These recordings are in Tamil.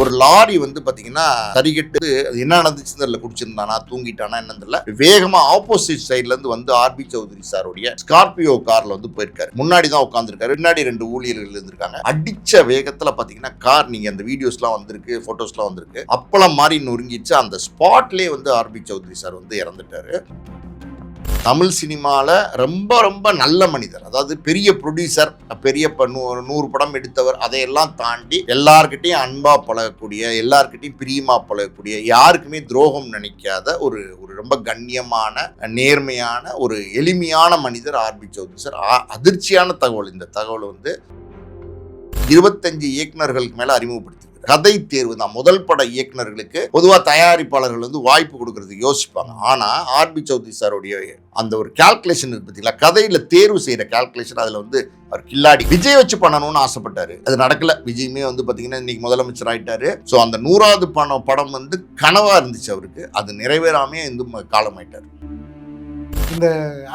ஒரு லாரி வந்து பாத்தீங்கன்னா சரிகட்டு அது என்ன நடந்துச்சுன்னு தெரியல, குடிச்சிருந்தானா தூங்கிட்டானா என்னன்னு தெரியல, வேகமா ஆப்போசிட் சைட்ல இருந்து வந்து ஆர்பி சௌத்ரி சாருடைய ஸ்கார்பியோ கார்ல வந்து போயிருக்காரு. முன்னாடி தான் உட்கார்ந்துருக்காரு, பின்னாடி 2 ஊழியர்கள் இருந்திருக்காங்க. அடிச்ச வேகத்துல பாத்தீங்கன்னா கார், நீங்க அந்த வீடியோஸ்லாம் வந்திருக்கு, போட்டோஸ்லாம் வந்திருக்கு, அப்பளம் மாதிரி நொறுங்கிச்சு. அந்த ஸ்பாட்லயே வந்து ஆர்பி சௌத்ரி சார் வந்து இறந்துட்டாரு. தமிழ் சினிமாவில் ரொம்ப ரொம்ப நல்ல மனிதர், அதாவது பெரிய ப்ரொடியூசர், பெரிய 100 படம் எடுத்தவர், அதையெல்லாம் தாண்டி எல்லார்கிட்டையும் அன்பா பழகக்கூடிய, எல்லார்கிட்டையும் பிரியமா பழகக்கூடிய, யாருக்குமே துரோகம் நினைக்காத ஒரு ஒரு ரொம்ப கண்ணியமான, நேர்மையான, ஒரு எளிமையான மனிதர் ஆர்பி சௌத்ரி சார். அதிர்ச்சியான தகவல். இந்த தகவல் வந்து 25 இயக்குநர்களுக்கு மேல அறிமுகப்படுத்தி கதை தேர்வு தான். முதல் பட இயக்குநர்களுக்கு பொதுவாக தயாரிப்பாளர்கள் வந்து வாய்ப்பு கொடுக்கறதுக்கு யோசிப்பாங்க. ஆனா ஆர்பி சௌத்ரி சாருடைய அந்த ஒரு கால்குலேஷன் இருக்கு பார்த்தீங்களா, கதையில தேர்வு செய்யற கால்குலேஷன், அதுல வந்து அவர் கில்லாடி. விஜய் வச்சு பண்ணணும்னு ஆசைப்பட்டாரு, அது நடக்கல. விஜயுமே வந்து பாத்தீங்கன்னா இன்னைக்கு முதலமைச்சர் ஆயிட்டாரு. ஸோ அந்த 100வது படம் வந்து கனவா இருந்துச்சு அவருக்கு, அது நிறைவேறாமே காலமாயிட்டாரு. இந்த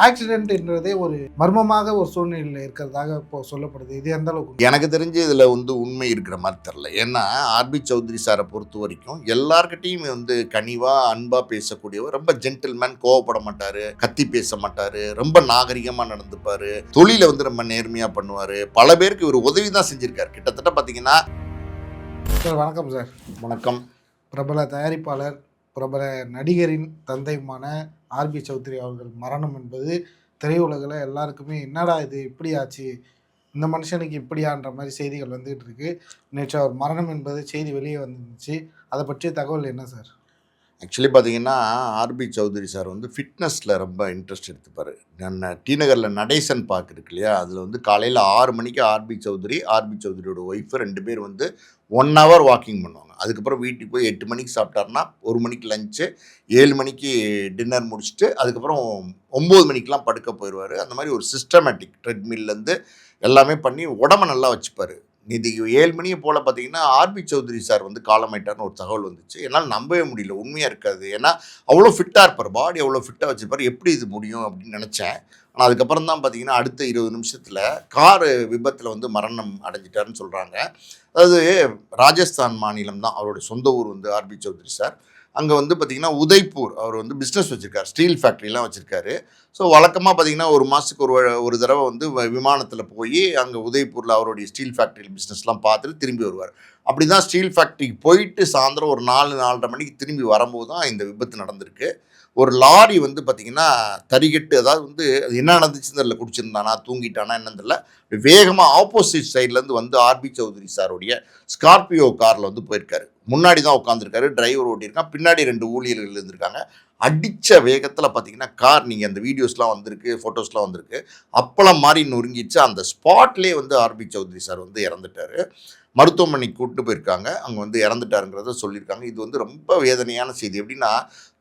ஆக்சிடென்ட்ன்றதே ஒரு மர்மமாக ஒரு சூழ்நிலையில் இருக்கிறதாக இப்போ சொல்லப்படுது. இது எந்த அளவுக்கு? எனக்கு தெரிஞ்சு இதில் வந்து உண்மை இருக்கிற மாதிரி தெரில. ஏன்னா ஆர்பி சௌத்ரி சாரை பொறுத்த வரைக்கும் எல்லார்கிட்டையும் வந்து கனிவாக அன்பாக பேசக்கூடியவர், ரொம்ப ஜென்டில்மேன், கோவப்பட மாட்டார், கத்தி பேச மாட்டார், ரொம்ப நாகரிகமாக நடந்துப்பார், தொழிலை வந்து ரொம்ப நேர்மையாக பண்ணுவார். பல பேருக்கு இவர் உதவி தான் செஞ்சுருக்கார். கிட்டத்தட்ட பார்த்தீங்கன்னா. சார் வணக்கம். சார் வணக்கம். பிரபல தயாரிப்பாளர், பிரபல நடிகரின் தந்தையுமான ஆர்பி சௌத்ரி அவர்கள் மரணம் என்பது திரையுலகில் எல்லாருக்குமே என்னடா இது இப்படி ஆச்சு, இந்த மனுஷனுக்கு இப்படியான்ற மாதிரி செய்திகள் வந்துகிட்டு இருக்கு. நேற்று அவர் மரணம் என்பது செய்தி வெளியே வந்துருந்துச்சு. அதை பற்றிய தகவல் என்ன சார்? ஆக்சுவலி பார்த்தீங்கன்னா ஆர்பி சௌத்ரி சார் வந்து ஃபிட்னஸில் ரொம்ப இன்ட்ரெஸ்ட் எடுத்துப்பார். டி நகரில் நடேசன் பார்க் இருக்கு இல்லையா, அதில் வந்து காலையில் 6 மணிக்கு ஆர்பி சௌத்ரியோட ஒய்ஃபு 2 பேர் வந்து 1 ஹவர் வாக்கிங் பண்ணுவாங்க. அதுக்கப்புறம் வீட்டுக்கு போய் 8 மணிக்கு சாப்பிட்டாருன்னா 1 மணிக்கு லஞ்சு, 7 மணிக்கு டின்னர் முடிச்சுட்டு அதுக்கப்புறம் 9 மணிக்கெலாம் படுக்க போயிடுவார். அந்த மாதிரி ஒரு சிஸ்டமேட்டிக் ட்ரெட்மில்லேருந்து எல்லாமே பண்ணி உடம்பை நல்லா வச்சுப்பார். இது 7 மணியை போல் பார்த்தீங்கன்னா ஆர்பி சௌத்ரி சார் வந்து காலமாயிட்டார்னு ஒரு தகவல் வந்துச்சு. என்னால் நம்பவே முடியல, உண்மையாக இருக்காது. ஏன்னா அவ்வளோ ஃபிட்டாக இருப்பார், பாடி அவ்வளோ ஃபிட்டாக வச்சுருப்பார். எப்படி இது முடியும் அப்படின்னு நினச்சேன். ஆனால் அதுக்கப்புறம் தான் பார்த்தீங்கன்னா அடுத்த 20 நிமிஷத்தில் காரு விபத்தில் வந்து மரணம் அடைஞ்சிட்டாருன்னு சொல்கிறாங்க. அதாவது ராஜஸ்தான் மாநிலம் தான் அவருடைய சொந்த ஊர் வந்து ஆர்பி சௌத்ரி சார். அங்கே வந்து பார்த்திங்கன்னா உதய்பூர், அவர் வந்து பிஸ்னஸ் வச்சுருக்கார், ஸ்டீல் ஃபேக்ட்ரிலாம் வச்சுருக்காரு. ஸோ வழக்கமாக பார்த்திங்கன்னா ஒரு மாதத்துக்கு ஒரு தடவை வந்து விமானத்தில் போய் அங்கே உதய்பூரில் அவருடைய ஸ்டீல் ஃபேக்ட்ரி பிஸ்னஸ்லாம் பார்த்துட்டு திரும்பி வருவார். அப்படி தான் ஸ்டீல் ஃபேக்ட்ரிக்கு போயிட்டு சாயந்தரம் ஒரு 4-4:30 மணிக்கு திரும்பி வரும்போது தான் இந்த விபத்து நடந்திருக்கு. ஒரு லாரி வந்து பார்த்திங்கன்னா தறிகட்டு, அதாவது வந்து அது என்ன நடந்துச்சுன்னு தெரியல, குடிச்சிருந்தானா தூங்கிட்டானா என்னன்னு தெரியல, வேகமாக ஆப்போசிட் சைட்லேருந்து வந்து ஆர்பி சௌத்ரி சாருடைய ஸ்கார்பியோ காரில் வந்து போயிருக்காரு. முன்னாடி தான் உட்காந்துருக்காரு, டிரைவர் ஓட்டியிருக்கான், பின்னாடி 2 ஊழியர்கள் இருந்திருக்காங்க. அடித்த வேகத்தில் பார்த்தீங்கன்னா கார், நீங்கள் அந்த வீடியோஸ்லாம் வந்திருக்கு, ஃபோட்டோஸ்லாம் வந்திருக்கு, அப்பளம் மாதிரி நொறுங்கிச்சு. அந்த ஸ்பாட்லேயே வந்து ஆர்பி சௌத்ரி சார் வந்து இறந்துட்டார். மருத்துவமனைக்கு கூப்பிட்டு போயிருக்காங்க, அங்கே வந்து இறந்துட்டாருங்கிறத சொல்லியிருக்காங்க. இது வந்து ரொம்ப வேதனையான செய்தி. எப்படின்னா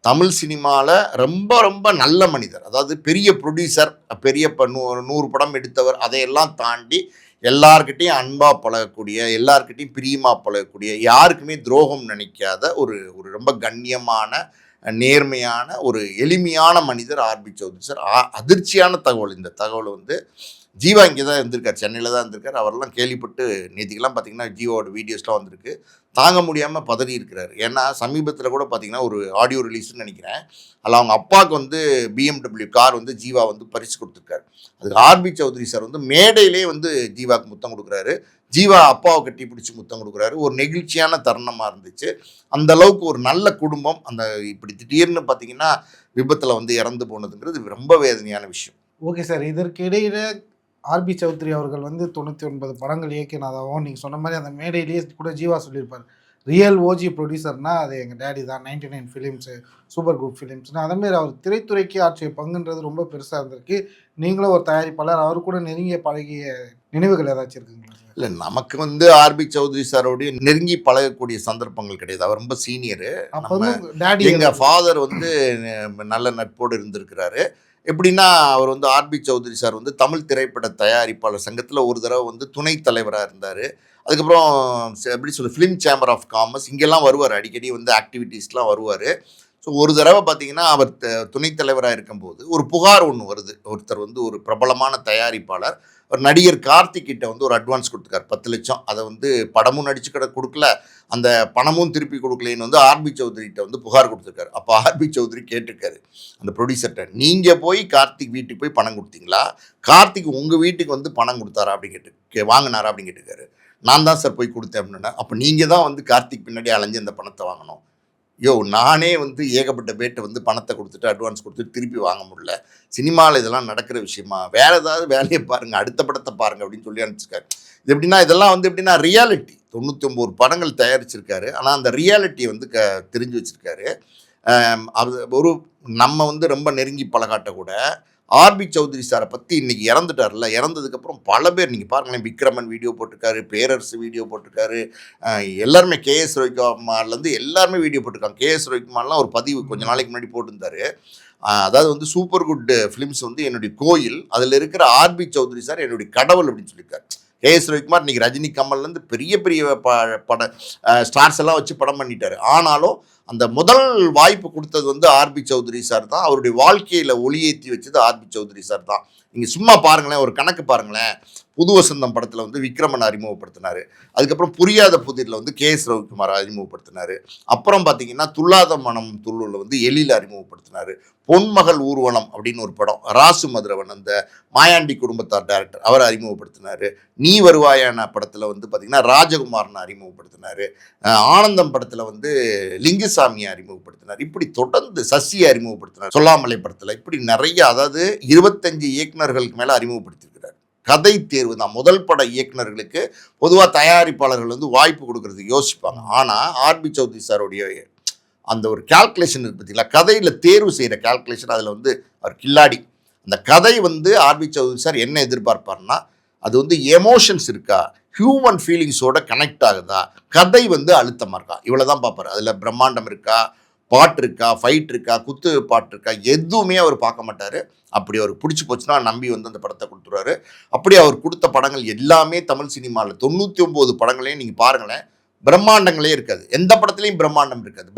தமிழ் சினிமாவில் ரொம்ப ரொம்ப நல்ல மனிதர், அதாவது பெரிய ப்ரொடியூசர், பெரிய 100 படம் எடுத்தவர், அதையெல்லாம் தாண்டி எல்லார்கிட்டையும் அன்பாக பழகக்கூடிய, எல்லார்கிட்டையும் பிரியமாக பழகக்கூடிய, யாருக்குமே துரோகம் நினைக்காத ஒரு ஒரு ரொம்ப கண்ணியமான, நேர்மையான, ஒரு எளிமையான மனிதர் ஆர்பி சௌத்ரி சார். அதிர்ச்சியான தகவல். இந்த தகவல் வந்து ஜீவா இங்கே தான் இருந்திருக்கார், சென்னையில் தான் இருந்திருக்கார். அவரெல்லாம் கேள்விப்பட்டு நேற்றுக்கெல்லாம் பார்த்தீங்கன்னா ஜீவாவோட வீடியோஸ்லாம் வந்திருக்கு, தாங்க முடியாமல் பதறி இருக்கிறார். ஏன்னா சமீபத்தில் கூட பார்த்தீங்கன்னா ஒரு ஆடியோ ரிலீஸ்ன்னு நினைக்கிறேன், அதில் அவங்க அப்பாவுக்கு வந்து BMW கார் வந்து ஜீவா வந்து பரிசு கொடுத்துருக்காரு. அதுக்கு ஆர்பி சௌத்ரி சார் வந்து மேடையிலே வந்து ஜீவாவுக்கு முத்தம் கொடுக்குறாரு, ஜீவா அப்பாவை கட்டி பிடிச்சி முத்தம் கொடுக்குறாரு. ஒரு நெகிழ்ச்சியான தருணமாக இருந்துச்சு. அந்த அளவுக்கு ஒரு நல்ல குடும்பம், அந்த இப்படி திடீர்னு பார்த்தீங்கன்னா விபத்தில் வந்து இறந்து போனதுங்கிறது ரொம்ப வேதனையான விஷயம். ஓகே சார், இதற்கு இடையில ஆர்பி சௌத்ரி அவர்கள் வந்து 99 படங்கள் இயக்கினதாகவும் நீங்கள் சொன்ன மாதிரி அந்த மேடையிலேயே கூட ஜீவா சொல்லியிருப்பார், ரியல் ஓஜி ப்ரொடியூசர்னா அது எங்கள் டேடி தான், 99 ஃபிலிம்ஸு, சூப்பர் குரூப் ஃபிலிம்ஸ்னு. அதேமாரி அவர் திரைத்துறைக்கு ஆற்றிய பங்குன்றது ரொம்ப பெருசாக இருந்திருக்கு. நீங்களும் ஒரு தயாரிப்பாளர், அவர் கூட நெருங்கிய பழகிய நினைவுகள் ஏதாச்சும் இருக்குங்களா? இல்லை, நமக்கு வந்து ஆர்பி சௌத்ரி சாரோடைய நெருங்கி பழகக்கூடிய சந்தர்ப்பங்கள் கிடையாது. அவர் ரொம்ப சீனியரு. எங்கள் ஃபாதர் வந்து நல்ல நட்போடு இருந்திருக்கிறாரு. எப்படின்னா அவர் வந்து ஆர்பி சௌத்ரி சார் வந்து தமிழ் திரைப்பட தயாரிப்பாளர் சங்கத்தில் ஒரு தடவை வந்து துணைத் தலைவராக இருந்தார். அதுக்கப்புறம் எப்படி சொல்ல, ஃபிலிம் சேம்பர் ஆஃப் காமர்ஸ் இங்கெல்லாம் வருவார், அடிக்கடி வந்து ஆக்டிவிட்டீஸ்லாம் வருவார். ஸோ ஒரு தடவை பார்த்தீங்கன்னா அவர் துணைத் தலைவராக இருக்கும்போது ஒரு புகார் ஒன்று வருது. ஒருத்தர் வந்து ஒரு பிரபலமான தயாரிப்பாளர் ஒரு நடிகர் கார்த்திக் கிட்ட வந்து ஒரு அட்வான்ஸ் கொடுத்துருக்காரு 10 லட்சம். அதை வந்து படமும் நடிச்சு கொடுக்கல, அந்த பணமும் திருப்பி கொடுக்கலன்னு வந்து ஆர்பி சௌத்ரிகிட்ட வந்து புகார் கொடுத்துருக்காரு. அப்போ ஆர்பி சௌத்ரி கேட்டிருக்காரு அந்த ப்ரொடியூசர்கிட்ட, நீங்கள் போய் கார்த்திக் வீட்டுக்கு போய் பணம் கொடுத்தீங்களா, கார்த்திக் உங்கள் வீட்டுக்கு வந்து பணம் கொடுத்தாரா அப்படின்னு வாங்கினாரா அப்படின்னு கேட்டிருக்காரு. நான் தான் சார் போய் கொடுத்தேன் அப்படின்னா, அப்போ நீங்கள் தான் வந்து கார்த்திக் பின்னாடி அலைஞ்சு அந்த பணத்தை வாங்கணும். நானே வந்து ஏகப்பட்ட பேட்டை வந்து பணத்தை கொடுத்துட்டு அட்வான்ஸ் கொடுத்துட்டு திருப்பி வாங்க முடியல. சினிமாவில் இதெல்லாம் நடக்கிற விஷயமா, வேற ஏதாவது வேலையை பாருங்க, அடுத்த படத்தை பாருங்க அப்படின்னு சொல்லி அனுப்பிச்சிருக்காரு. இது எப்படின்னா, இதெல்லாம் வந்து எப்படின்னா ரியாலிட்டி. 99 படங்கள் தயாரிச்சிருக்காரு. ஆனால் அந்த ரியாலிட்டியை வந்து தெரிஞ்சு வச்சிருக்காரு. அது ஒரு நம்ம வந்து ரொம்ப நெருங்கி பழகாட்ட கூட ஆர்பி சௌத்ரி சாரை பற்றி இன்னைக்கு இறந்துட்டார்ல, இறந்ததுக்கப்புறம் பல பேர் நீங்கள் பாருங்களேன், விக்ரமன் வீடியோ போட்டிருக்காரு, பேரரசு வீடியோ போட்டிருக்காரு, எல்லாருமே கேஎஸ் ரவிக்குமார்லேருந்து எல்லாருமே வீடியோ போட்டிருக்காங்க. கேஎஸ் ரவிக்குமார்லாம் ஒரு பதிவு கொஞ்சம் நாளைக்கு முன்னாடி போட்டிருந்தாரு. அதாவது வந்து சூப்பர் குட் ஃபிலிம்ஸ் வந்து என்னுடைய கோயில், அதில் இருக்கிற ஆர்பி சௌத்ரி சார் என்னுடைய கடவுள் அப்படின்னு சொல்லியிருக்காரு. கேஎஸ் ரவிக்குமார் இன்னைக்கு ரஜினி கமல்லேருந்து பெரிய பெரிய பட ஸ்டார்ஸ் எல்லாம் வச்சு படம் பண்ணிட்டாரு. ஆனாலும் அந்த முதல் வாய்ப்பு கொடுத்தது வந்து ஆர்பி சௌத்ரி சார் தான். அவருடைய வாழ்க்கையில் ஒளியேற்றி வச்சது ஆர்பி சௌத்ரி சார் தான். நீங்கள் சும்மா பாருங்களேன், ஒரு கணக்கு பாருங்களேன். புது வசந்தம் படத்தில் வந்து விக்ரமன் அறிமுகப்படுத்தினார். அதுக்கப்புறம் புரியாத புதிரில் வந்து கேஎஸ் ரவிக்குமார் அறிமுகப்படுத்தினார். அப்புறம் பார்த்தீங்கன்னா துள்ளாத மனம் துள்ளுல வந்து எழில் அறிமுகப்படுத்தினார். பொன்மகள் ஊர்வலம் அப்படின்னு ஒரு படம், ராசு மதுரவன் அந்த மாயாண்டி குடும்பத்தார் டைரக்டர், அவர் அறிமுகப்படுத்தினார். நீ வருவாயான படத்தில் வந்து பார்த்தீங்கன்னா ராஜகுமார்னு அறிமுகப்படுத்தினார். ஆனந்தம் படத்தில் வந்து லிங்குசாமியை அறிமுகப்படுத்தினார். இப்படி தொடர்ந்து சசியை அறிமுகப்படுத்தினார். சொல்லாமலை படத்தில் இப்படி நிறைய, அதாவது 25 இயக்குநர்களுக்கு மேலே அறிமுகப்படுத்தியிருக்கிறார். கதை தேர்வு தான். முதல் பட இயக்குநர்களுக்கு பொதுவாக தயாரிப்பாளர்கள் வந்து வாய்ப்பு கொடுக்கறதுக்கு யோசிப்பாங்க. ஆனால் ஆர்பி சௌத்ரி சாருடைய அந்த ஒரு கால்குலேஷன் இருக்கு பார்த்தீங்களா, கதையில் தேர்வு செய்கிற கால்குலேஷன், அதில் வந்து அவர் கில்லாடி. அந்த கதை வந்து ஆர்பி சௌத்ரி சார் என்ன எதிர்பார்ப்பார்னா, அது வந்து எமோஷன்ஸ் இருக்கா, ஹியூமன் ஃபீலிங்ஸோட கனெக்ட் ஆகுதா, கதை வந்து அழுத்தமாக இருக்கா, இவ்வளோ தான் பார்ப்பார். அதில் பிரம்மாண்டம் இருக்கா, பாட்டு இருக்கா, ஃபைட் இருக்கா, குத்து பாட்டு இருக்கா, எதுவுமே அவர் பார்க்க மாட்டார். அப்படி அவருக்கு பிடிச்சி போச்சுன்னா நம்பி வந்து அந்த படத்தை கொடுத்துருவாரு. அப்படி அவர் கொடுத்த படங்கள் எல்லாமே தமிழ் சினிமாவில் 99 படங்களையும் நீங்கள் பாருங்களேன், பிரம்மாண்டங்களே இருக்காது. எந்த படத்துலையும் பிரம்மாண்டம் இருக்காது.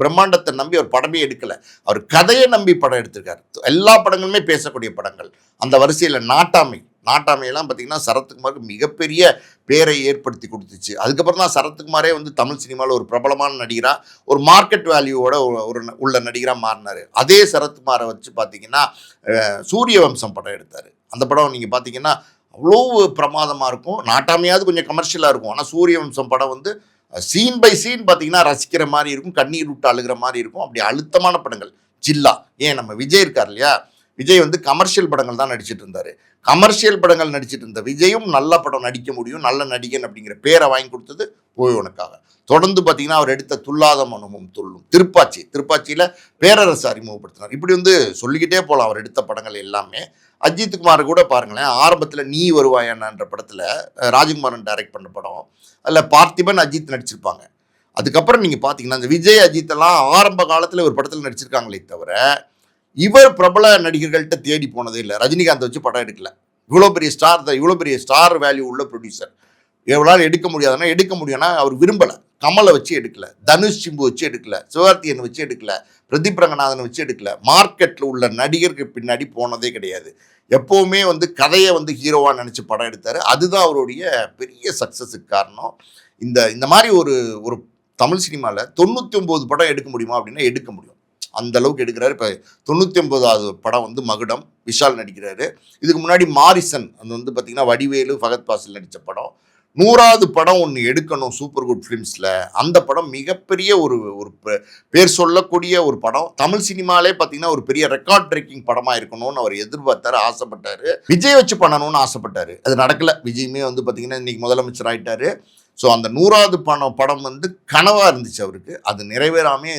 பிரம்மாண்டத்தை நம்பி அவர் படமே எடுக்கலை, அவர் கதையை நம்பி படம் எடுத்திருக்காரு. எல்லா படங்களுமே பேசக்கூடிய படங்கள். அந்த வரிசையில் நாட்டாமையெல்லாம் பார்த்தீங்கன்னா சரத்குமாருக்கு மிகப்பெரிய பேரை ஏற்படுத்தி கொடுத்துச்சு. அதுக்கப்புறம் தான் சரத்குமாரே வந்து தமிழ் சினிமாவில் ஒரு பிரபலமான நடிகராக, ஒரு மார்க்கெட் வேல்யூவோட உள்ள நடிகராக மாறினார். அதே சரத்குமாரை வச்சு பார்த்தீங்கன்னா சூரிய வம்சம் படம் எடுத்தார். அந்த படம் நீங்கள் பார்த்தீங்கன்னா அவ்வளோ பிரமாதமாக இருக்கும். நாட்டாமையாவது கொஞ்சம் கமர்ஷியலாக இருக்கும். ஆனால் சூரிய வம்சம் படம் வந்து சீன் பை சீன் பார்த்தீங்கன்னா ரசிக்கிற மாதிரி இருக்கும், கண்ணீர் விட்டு அழுகிற மாதிரி இருக்கும். அப்படி அழுத்தமான படங்கள். ஜில்லா, ஏன் நம்ம விஜய் இருக்கார் இல்லையா, விஜய் வந்து கமர்ஷியல் படங்கள் தான் நடிச்சிட்டு இருந்தார். கமர்ஷியல் படங்கள் நடிச்சிட்டு இருந்த விஜயும் நல்ல படம் நடிக்க முடியும், நல்ல நடிகன் அப்படிங்கிற பேரை வாங்கி கொடுத்தது போய் உனக்காக. தொடர்ந்து பார்த்தீங்கன்னா அவர் எடுத்த துள்ளாத மனமும் துள்ளும், திருப்பாச்சியில் பேரரசு அறிமுகப்படுத்தினார். இப்படி வந்து சொல்லிக்கிட்டே போகலாம் அவர் எடுத்த படங்கள் எல்லாமே. அஜித் குமார் கூட பாருங்களேன், ஆரம்பத்தில் நீ வருவாயன்ற படத்தில் ராஜகுமாரன் டைரக்ட் பண்ண படம், அதில் பார்த்திபன் அஜித் நடிச்சிருப்பாங்க. அதுக்கப்புறம் நீங்கள் பார்த்தீங்கன்னா இந்த விஜய் அஜித்தெல்லாம் ஆரம்ப காலத்தில் ஒரு படத்தில் நடிச்சிருக்காங்களே தவிர, இவர் பிரபல நடிகர்கள்ட்ட தேடி போனதே இல்லை. ரஜினிகாந்த் வச்சு படம் எடுக்கல. இவ்வளோ பெரிய ஸ்டார் வேல்யூ உள்ள ப்ரொடியூசர் எவ்வளோ எடுக்க முடியாதுன்னா எடுக்க முடியும்னா அவர் விரும்பலை. கமலை வச்சு எடுக்கல, தனுஷ் சிம்பு வச்சு எடுக்கல, சிவகார்த்திகேயன் வச்சு எடுக்கல, பிரதீப் ரங்கநாதன் வச்சு எடுக்கல. மார்க்கெட்டில் உள்ள நடிகருக்கு பின்னாடி போனதே கிடையாது. எப்போவுமே வந்து கதையை வந்து ஹீரோவாக நினச்சி படம் எடுத்தார். அதுதான் அவருடைய பெரிய சக்ஸஸுக்கு காரணம். இந்த மாதிரி ஒரு தமிழ் சினிமாவில் 99 படம் எடுக்க முடியுமா அப்படின்னா எடுக்க முடியும். அந்த அளவுக்கு எடுக்கிறாரு. இப்போ 99வது படம் வந்து மகுடம், விஷால் நடிக்கிறாரு. இதுக்கு முன்னாடி மாரிசன், அது வந்து பார்த்திங்கன்னா வடிவேலு ஃபகத் பாசில் நடித்த படம். 100வது படம் ஒன்று எடுக்கணும் சூப்பர் குட் ஃபிலிம்ஸில். அந்த படம் மிகப்பெரிய ஒரு பேர் சொல்லக்கூடிய ஒரு படம். தமிழ் சினிமாலே பார்த்தீங்கன்னா ஒரு பெரிய ரெக்கார்ட் பிரேக்கிங் படமாக இருக்கணும்னு அவர் எதிர்பார்த்தாரு, ஆசைப்பட்டார். விஜய் வச்சு பண்ணணும்னு ஆசைப்பட்டார். அது நடக்கலை. விஜயுமே வந்து பார்த்திங்கன்னா இன்றைக்கி முதலமைச்சர் ஆகிட்டார். ஸோ அந்த 100வது படம் வந்து கனவாக இருந்துச்சு அவருக்கு. அது நிறைவேறாமே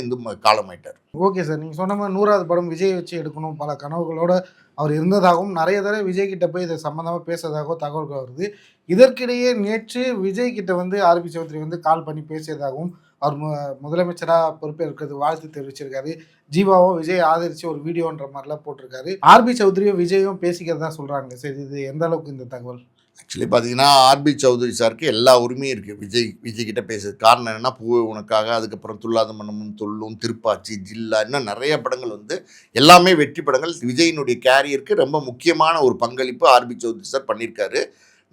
காலமாயிட்டார். ஓகே சார், நீங்கள் சொன்ன மாதிரி 100வது படம் விஜய் வச்சு எடுக்கணும் பல கனவுகளோட அவர் இருந்ததாகவும், நிறைய தடவை விஜய் கிட்ட போய் இதை சம்மந்தமாக பேசுறதாகவும் தகவல்கள் வருது. இதற்கிடையே நேற்று விஜய் கிட்ட வந்து ஆர்பி சௌத்ரி வந்து கால் பண்ணி பேசியதாகவும், அவர் முதலமைச்சராக பொறுப்பேற்கிறது வாழ்த்து தெரிவிச்சிருக்காரு. ஜீவாவும் விஜய் ஆதரித்து ஒரு வீடியோன்ற மாதிரிலாம் போட்டிருக்காரு. ஆர்பி சௌத்ரியும் விஜயும் பேசிக்கிறதா சொல்கிறாங்க. சரி, இது எந்த அளவுக்கு இந்த தகவல்? ஆக்சுவலி பார்த்தீங்கன்னா, ஆர்பி சௌத்ரி சாருக்கு எல்லா உரிமையும் இருக்குது. விஜய் கிட்ட பேசுறது. காரணம் என்னன்னா, பூவே உனக்காக, அதுக்கப்புறம் துள்ளாத மனமும் துள்ளும், திருப்பாச்சி, ஜில்லா இன்னும் நெறைய படங்கள் வந்து எல்லாமே வெற்றி படங்கள். விஜயினுடைய கேரியருக்கு ரொம்ப முக்கியமான ஒரு பங்களிப்பு ஆர்பி சௌத்ரி சார் பண்ணியிருக்காரு.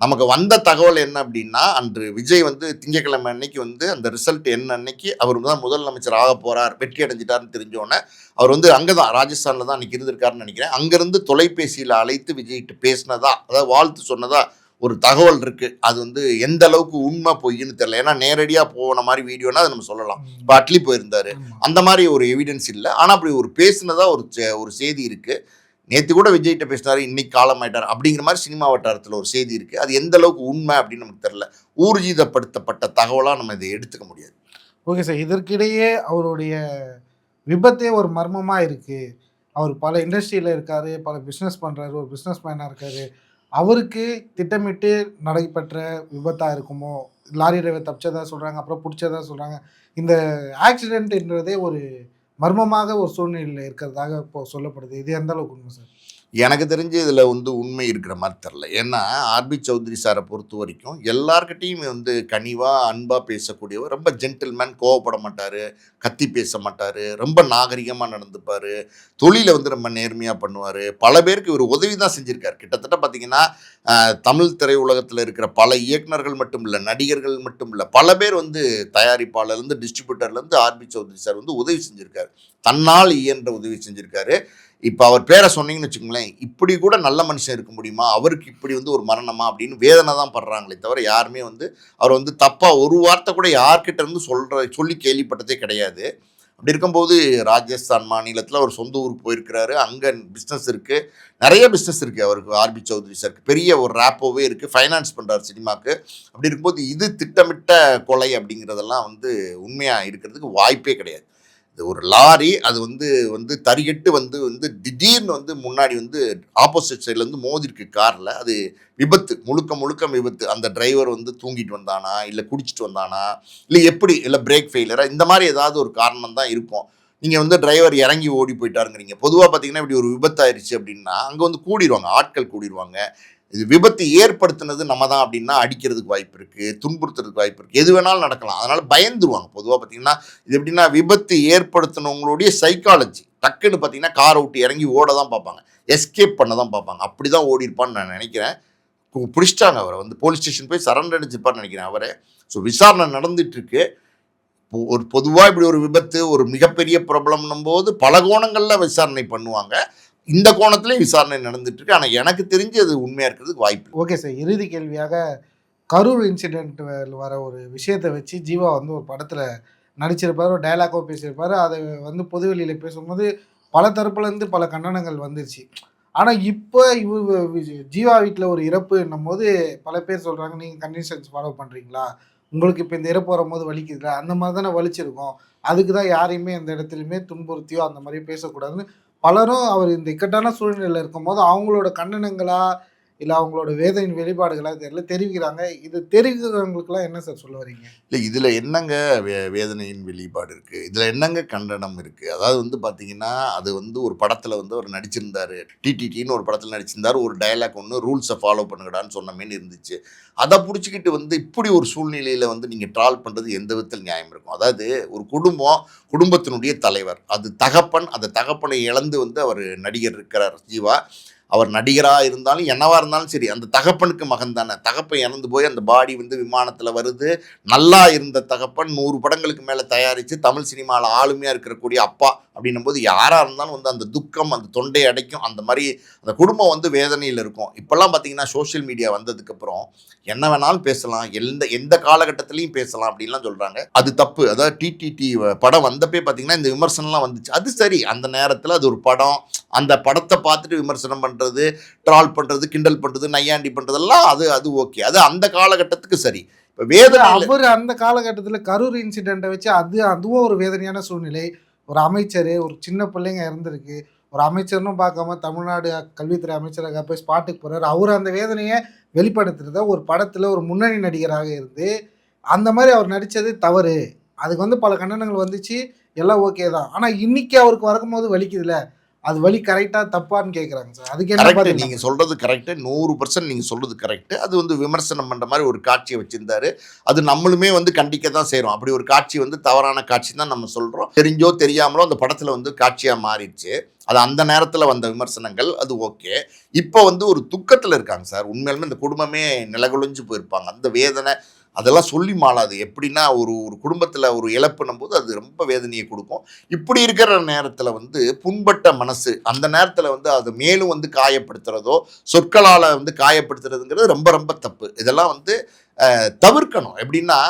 நமக்கு வந்த தகவல் என்ன அப்டின்னா, அன்று விஜய் வந்து திங்கட்கிழமை அன்னைக்கு வந்து அந்த ரிசல்ட் என்ன அன்னைக்கு அவர் தான் முதலமைச்சர் ஆகப் போறார், வெற்றி அடைஞ்சிட்டார்ன்னு தெரிஞ்சோனே, அவர் வந்து அங்க தான் ராஜஸ்தான்ல தான் அன்னைக்கு இருந்திருக்காருன்னு நெனைக்கிறேன். அங்கருந்து தொலைபேசியில அழைத்து விஜய்ட்ட பேசினதா, அதாவது வாழ்த்து சொன்னதா ஒரு தகவல் இருக்கு. அது வந்து எந்த அளவுக்கு உண்மை பொய்ன்னு தெரியல. ஏன்னா நேரடியா போன மாரி வீடியோனா அத நம்ம சொல்லலாம். இப்ப அட்லி போயிருந்தாரு. ஆமா. அந்த மாரி ஒரு எவிடன்ஸ் இல்ல. ஆனா அப்படி ஒரு பேசினதா ஒரு செய்தி இருக்கு. நேத்து கூட விஜய்ட்ட பேசினாரு, இன்னைக்கு காலமாயிட்டார் அப்படிங்கிற மாரி சினிமா வட்டாரத்துல ஒரு செய்தி இருக்கு. அது எந்த அளவுக்கு உண்மை அப்படின்னு நமக்கு தெரியல. ஊர்ஜிதப்படுத்தப்பட்ட தகவலா நம்ம இத எடுத்துக்க முடியாது. Okay sir. இதற்கிடையே அவருடைய விபத்தே ஒரு மர்மமா இருக்கு. அவர் பல இண்டஸ்ட்ரியில இருக்காரு, பல பிசினஸ் பண்றாரு, ஒரு பிசினஸ் மேனா இருக்காரு. அவருக்கு திட்டமிட்டு நடைபெற்ற விபத்தா இருக்குமோ? லாரி டிரைவர் தப்பிச்சதா சொல்றாங்க, அப்புறம் புடிச்சதா சொல்றாங்க. இந்த ஆக்சிடென்ட் என்றதே ஒரு மர்மமாக ஒரு சூழ்நிலையில இருக்கிறதாக இப்போ சொல்லப்படுது. இது எந்த அளவுக்கு உண்மை சார்? எனக்கு தெரிஞ்சு இதில வந்து உண்மை இருக்கிற மாரி தெரியல. ஏன்னா, ஆர்பி சௌத்ரி சார பொறுத்தவரைக்கும் எல்லார்கிட்டயும் வந்து கனிவா, அன்பா பேசக்கூடியவர். ரொம்ப ஜென்டில்மேன், கோவப்பட மாட்டாரு, கத்தி பேச மாட்டாரு, ரொம்ப நாகரிகமா நடந்துப்பாரு. தொழில வந்து ரொம்ப நேர்மையா பண்ணுவாரு. பல பேருக்கு இவரு உதவி தான் செஞ்சிருக்காரு. கிட்டத்தட்ட பார்த்தீங்கன்னா, தமிழ் திரையுலகத்தில இருக்கிற பல இயக்குனர்கள் மட்டும் இல்ல, நடிகர்கள் மட்டும் இல்ல, பல பேர் வந்து தயாரிப்பாளர்லேருந்து, டிஸ்ட்ரிபியூட்டர்லேருந்து ஆர்பி சௌத்ரி சார் வந்து உதவி செஞ்சிருக்காரு. தன்னால் இயன்ற உதவி செஞ்சிருக்காரு. இப்ப அவர் பேர சொன்னீங்கன்னு வச்சுக்கோங்களேன், இப்படி கூட நல்ல மனுஷன் இருக்க முடியுமா? அவருக்கு இப்படி வந்து ஒரு மரணமா? அப்படின்னு வேதனை தான் படுறாங்களே தவிர, யாருமே வந்து அவர வந்து தப்பா ஒரு வார்த்தை கூட யார்கிட்ட இருந்து சொல்லி கேள்விப்பட்டதே கிடையாது. அப்படி இருக்கும்போது ராஜஸ்தான் மாநிலத்தில அவர் சொந்த ஊருக்கு போயிருக்கிறாரு. அங்க பிசினஸ் இருக்கு. நெறைய பிசினஸ் இருக்கு அவருக்கு ஆர்பி சௌத்ரி சாருக்கு. பெரிய ஒரு ரேப்போவே இருக்கு. ஃபைனான்ஸ் பண்றாரு சினிமாக்கு. அப்படி இருக்கும்போது இது திட்டமிட்ட கொலை அப்படிங்கிறதெல்லாம் வந்து உண்மையா இருக்கிறதுக்கு வாய்ப்பே கிடையாது. இது ஒரு லாரி அது வந்து வந்து தறிகெட்டு வந்து வந்து திடீர்னு வந்து முன்னாடி வந்து ஆப்போசிட் சைட்ல இருந்து மோதிருக்கு கார்ல. அது விபத்து. முழுக்க முழுக்க விபத்து. அந்த டிரைவர் வந்து தூங்கிட்டு வந்தானா? இல்ல குடிச்சிட்டு வந்தானா? இல்ல எப்படி? இல்ல பிரேக் ஃபெயிலியரா? இந்த மாரி ஏதாவது ஒரு காரணம் தான் இருக்கும். நீங்க வந்து டிரைவர் இறங்கி ஓடி போயிட்டாருங்கிறீங்க. பொதுவா பார்த்தீங்கன்னா, இப்படி ஒரு விபத்து ஆயிருச்சு அப்படின்னா, அங்க வந்து கூடிருவாங்க. ஆட்கள் கூடிருவாங்க. இது விபத்து ஏற்படுத்தினது நம்ம தான் அப்படின்னா அடிக்கிறதுக்கு வாய்ப்பு இருக்கு, துன்புறுத்துறதுக்கு வாய்ப்பு இருக்கு. எது வேணாலும் நடக்கலாம். அதனால பயந்துருவாங்க. பொதுவா பார்த்தீங்கன்னா, இது எப்படின்னா விபத்து ஏற்படுத்தினவங்களுடைய சைக்காலஜி. டக்குன்னு பார்த்தீங்கன்னா, கார விட்டு இறங்கி ஓட தான் பார்ப்பாங்க. எஸ்கேப் பண்ண தான் பார்ப்பாங்க. அப்படிதான் ஓடியிருப்பான்னு நான் நினைக்கிறேன். பிடிச்சிட்டாங்க அவர வந்து போலீஸ் ஸ்டேஷன் போய் சரண்டர் அடிச்சிருப்பார்ன்னு நினைக்கிறேன் அவரே. ஸோ விசாரணை நடந்துட்டு இருக்கு. ஒரு பொதுவா இப்படி ஒரு விபத்து, ஒரு மிகப்பெரிய ப்ராப்ளம்ன்னும் போது பல கோணங்கள்ல விசாரணை பண்ணுவாங்க. இந்த கோணத்திலயும் விசாரணை நடந்துட்டு இருக்கு. ஆனா எனக்கு தெரிஞ்சு அது உண்மையா இருக்கிறதுக்கு வாய்ப்பு இல்ல. Okay sir. இறுதி கேள்வியாக கரூர் இன்சிடென்ட் வர ஒரு விஷயத்த வச்சு ஜீவா வந்து ஒரு படத்துல நடிச்சிருப்பாரு. ஒரு டயலாக்கோ பேசியிருப்பாரு. அத வந்து பொதுவெளியில பேசும்போது பல தரப்புலேருந்து பல கண்டனங்கள் வந்துருச்சு. ஆனா இப்ப ஜீவா வீட்ல ஒரு இறப்புன்னும்போது பல பேர் சொல்றாங்க, "நீங்க கண்டிஷன்ஸ் ஃபாலோ பண்றீங்களா? உங்களுக்கு இப்ப இந்த இறப்பு வரும்போது வலிக்குதுல்ல, அந்த மாரி தானே வலிச்சிருக்கும். அதுக்கு தான் யாரையுமே எந்த இடத்துலயுமே துன்புறுத்தியோ அந்த மாரி பேசக்கூடாதுன்னு" பலரும் அவர் இந்த இக்கட்டான சூழ்நிலையில இருக்கும்போது அவங்களோட கண்டனங்களா, இல்ல அவங்களோட வேதனையின் வெளிப்பாடுகளா தெரியல தெரிவிக்கிறாங்க. இது தெரிவிக்கிறவங்களுக்கெல்லாம் என்ன சார் சொல்ல வரீங்க? இல்ல இதுல என்னங்க வேதனையின் வெளிப்பாடு இருக்கு? இதுல என்னங்க கண்டனம் இருக்கு? அதாவது வந்து பார்த்தீங்கன்னா, அது வந்து ஒரு படத்துல வந்து அவர் நடிச்சிருந்தாரு. டிடிடின்னு ஒரு படத்துல நடிச்சிருந்தாரு. ஒரு டயலாக் ஒண்ணு ரூல்ஸ ஃபாலோ பண்ணுங்கடான்னு சொன்ன மாரி இருந்துச்சு. அத புடிச்சுக்கிட்டு வந்து இப்படி ஒரு சூழ்நிலையில வந்து நீங்க ட்ரால் பண்றது எந்த விதத்தில் நியாயம் இருக்கும்? அதாவது ஒரு குடும்பம், குடும்பத்தினுடைய தலைவர். அது தகப்பன், அந்த தகப்பனை இழந்து வந்து அவரு நடிகர் இருக்கிறார் ஜீவா. அவர் நடிகரா இருந்தாலும், என்னவா இருந்தாலும் சரி, அந்த தகப்பனுக்கு மகன் தானே. தகப்பன் இறந்து போய் அந்த பாடி வந்து விமானத்தில வருது. நல்லா இருந்த தகப்பன் 100 படங்களுக்கு மேல தயாரிச்சு, தமிழ் சினிமால ஆளுமையா இருக்கக்கூடிய அப்பா அப்படின்னும்போது, யாரா இருந்தாலும் வந்து அந்த துக்கம், அந்த தொண்டைய அடைக்கும். அந்த மாரி அந்த குடும்பம் வந்து வேதனையில இருக்கும். இப்பல்லாம் பார்த்தீங்கன்னா, சோசியல் மீடியா வந்ததுக்கப்புறம், என்ன வேணாலும் பேசலாம். எந்த எந்த காலகட்டத்திலயும் பேசலாம் அப்படின்லாம் சொல்றாங்க. அது தப்பு. அதாவது டிடிடி படம் வந்தப்பயே பார்த்தீங்கன்னா, இந்த விமர்சனம்லாம் வந்துச்சு. அது சரி. அந்த நேரத்தில அது ஒரு படம். அந்த படத்த பார்த்துட்டு விமர்சனம் பண்றது, ட்ரால் பண்றது, கிண்டல் பண்றது, நையாண்டி பண்றதெல்லாம் அது அது ஓகே. அது அந்த காலகட்டத்துக்கு சரி. இப்ப வேதனையில அவரு அந்த காலகட்டத்தில கரூர் இன்சிடென்ட்ட வச்சு அதுவும் ஒரு வேதனையான சூழ்நிலை. ஒரு அமைச்சரு, ஒரு சின்ன பிள்ளைங்க இறந்திருக்கு. ஒரு அமைச்சர்ன்னு பார்க்காம தமிழ்நாடு கல்வித்துறை அமைச்சராக போய் ஸ்பாட்டுக்கு போறாரு. அவரு அந்த வேதனைய வெளிப்படுத்துறத ஒரு படத்துல ஒரு முன்னணி நடிகராக இருந்து, அந்த மாரி அவர் நடிச்சது தவறு. அதுக்கு வந்து பல கண்டனங்கள் வந்துச்சு. எல்லாம் ஓகே தான். ஆனா இன்னைக்கு அவருக்கு வரும்போது வலிக்குதுல்ல. அது வழி கரெக்டா தப்பான்னு கேக்குறாங்க சார். அதுக்கு என்ன கரெக்ட். பதில்? நீங்க சொல்றது கரெக்ட். 100% நீங்க சொல்றது கரெக்ட். அது வந்து விமர்சனம் பண்ற மாதிரி ஒரு காட்சியை வச்சிருந்தாரு. அது நம்மளுமே வந்து கண்டிக்க தான் செய்றோம். அப்படி ஒரு காட்சி வந்து தவறான காட்சி தான் நம்ம சொல்றோம். தெரிஞ்சோ தெரியாமலோ அந்த படத்துல வந்து காட்சியா மாறிடுச்சு. அது அந்த நேரத்துல வந்த விமர்சனங்கள் அது ஓகே. இப்போ வந்து ஒரு துக்கத்துல இருக்காங்க சார். உண்மையாலுமே இந்த குடும்பமே நிலகுலைஞ்சு போயிருப்பாங்க. அந்த வேதனை அதெல்லாம் சொல்லி மாளாது. எப்படின்னா ஒரு ஒரு குடும்பத்துல ஒரு இழப்புன்னும்போது அது ரொம்ப வேதனையை கொடுக்கும். இப்படி இருக்கிற நேரத்துல வந்து புண்பட்ட மனசு அந்த நேரத்துல வந்து அது மேலும் வந்து காயப்படுத்துறதோ, சொற்களால வந்து காயப்படுத்துறதுங்கிறது ரொம்ப ரொம்ப தப்பு. இதெல்லாம் வந்து தவிர்க்கணும். எப்படின்னா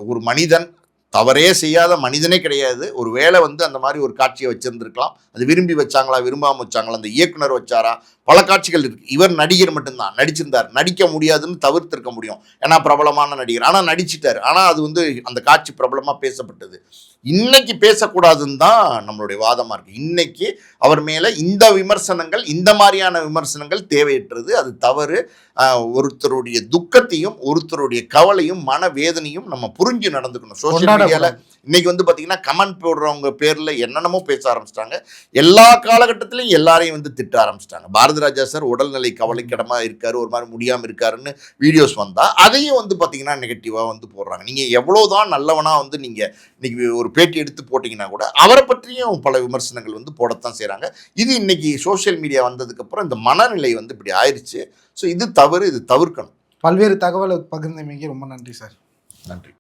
ஒரு மனிதன் தவறே செய்யாத மனிதனே கிடையாது. ஒரு வேளை வந்து அந்த மாதிரி ஒரு காட்சியை வச்சிருந்திருக்கலாம். அது விரும்பி வச்சாங்களா, விரும்பாம வச்சாங்களா, அந்த இயக்குனர் வச்சாரா, பல காட்சிகள் இருக்கு. இவர் நடிகர் மட்டும்தான் நடிச்சிருந்தார். நடிக்க முடியாதுன்னு தவிர்த்திருக்க முடியும். ஏன்னா பிரபலமான நடிகர். ஆனா நடிச்சிட்டாரு. ஆனா அது வந்து அந்த காட்சி பிரபலமா பேசப்பட்டது. இன்னைக்கு பேசக்கூடாதுன்னு தான் நம்மளுடைய வாதமா இருக்கு. இன்னைக்கு அவர் மேல இந்த விமர்சனங்கள், இந்த மாதிரியான விமர்சனங்கள் தேவையற்றது. அது தவறு. ஒருத்தருடைய துக்கத்தையும், ஒருத்தருடைய கவலையும், மனவேதனையும் நம்ம புரிஞ்சு நடந்துக்கணும். சோசியல் மீடியால இன்னைக்கு வந்து பாத்தீங்கன்னா கமெண்ட் போடுறவங்க பேர்ல என்னென்னமோ பேச ஆரம்பிச்சிட்டாங்க. எல்லா காலகட்டத்திலையும் எல்லாரையும் வந்து திட்ட ஆரம்பிச்சிட்டாங்க. பாரதி ராஜா சார் உடல்நிலை கவலைக்கிடமா இருக்காரு, ஒரு மாதிரி முடியாம இருக்காருன்னு வீடியோஸ் வந்தா அதையும் வந்து பாத்தீங்கன்னா நெகட்டிவா வந்து போடுறாங்க. நீங்க எவ்வளவுதான் நல்லவனா வந்து நீங்க இன்னைக்கு ஒரு பேட்டி எடுத்து போட்டீங்கன்னா கூட அவரை பற்றியும் பல விமர்சனங்கள் வந்து போடத்தான் செய்றாங்க. இது இன்னைக்கு சோசியல் மீடியா வந்ததுக்கு அப்புறம் இந்த மனநிலை வந்து இப்படி ஆயிருச்சு. ஸோ இது தவறு. இது தவிர்க்கணும். பல்வேறு தகவலை பகிர்ந்தமைக்கு ரொம்ப நன்றி சார். நன்றி.